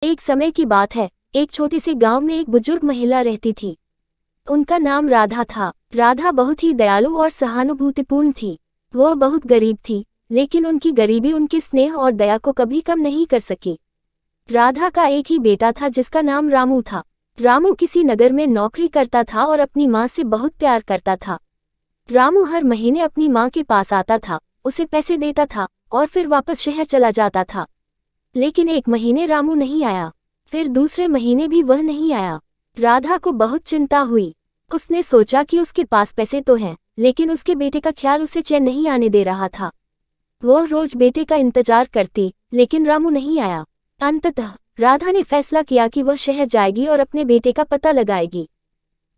एक समय की बात है, एक छोटे से गांव में एक बुजुर्ग महिला रहती थी। उनका नाम राधा था। राधा बहुत ही दयालु और सहानुभूतिपूर्ण थी। वह बहुत गरीब थी, लेकिन उनकी गरीबी उनके स्नेह और दया को कभी कम नहीं कर सकी। राधा का एक ही बेटा था जिसका नाम रामू था। रामू किसी नगर में नौकरी करता था और अपनी माँ से बहुत प्यार करता था। रामू हर महीने अपनी माँ के पास आता था, उसे पैसे देता था और फिर वापस शहर चला जाता था। लेकिन एक महीने रामू नहीं आया, फिर दूसरे महीने भी वह नहीं आया। राधा को बहुत चिंता हुई। उसने सोचा कि उसके पास पैसे तो हैं, लेकिन उसके बेटे का ख्याल उसे चैन नहीं आने दे रहा था। वह रोज बेटे का इंतजार करती, लेकिन रामू नहीं आया। अंततः राधा ने फैसला किया कि वह शहर जाएगी और अपने बेटे का पता लगाएगी।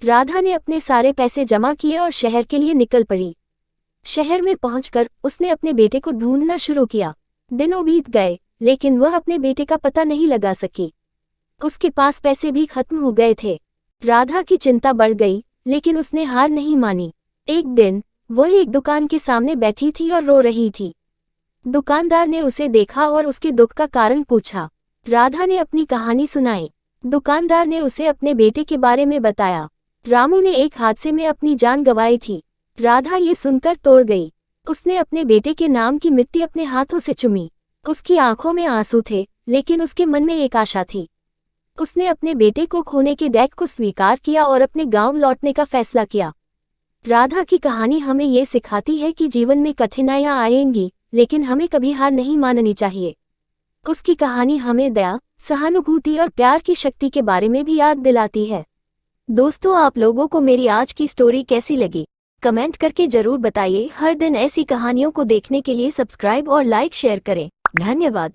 राधा ने अपने सारे पैसे जमा किए और शहर के लिए निकल पड़ी। शहर में पहुंचकर उसने अपने बेटे को ढूंढना शुरू किया। दिनों बीत गए, लेकिन वह अपने बेटे का पता नहीं लगा सकी। उसके पास पैसे भी खत्म हो गए थे। राधा की चिंता बढ़ गई, लेकिन उसने हार नहीं मानी। एक दिन वह एक दुकान के सामने बैठी थी और रो रही थी। दुकानदार ने उसे देखा और उसके दुख का कारण पूछा। राधा ने अपनी कहानी सुनाई। दुकानदार ने उसे अपने बेटे के बारे में बताया। रामू ने एक हादसे में अपनी जान गंवाई थी। राधा ये सुनकर तोड़ गई। उसने अपने बेटे के नाम की मिट्टी अपने हाथों से चूमी। उसकी आंखों में आंसू थे, लेकिन उसके मन में एक आशा थी। उसने अपने बेटे को खोने के दुख को स्वीकार किया और अपने गांव लौटने का फैसला किया। राधा की कहानी हमें ये सिखाती है कि जीवन में कठिनाइयां आएंगी, लेकिन हमें कभी हार नहीं माननी चाहिए। उसकी कहानी हमें दया, सहानुभूति और प्यार की शक्ति के बारे में भी याद दिलाती है। दोस्तों, आप लोगों को मेरी आज की स्टोरी कैसी लगी? कमेंट करके जरूर बताइए। हर दिन ऐसी कहानियों को देखने के लिए सब्सक्राइब और लाइक शेयर करें। धन्यवाद।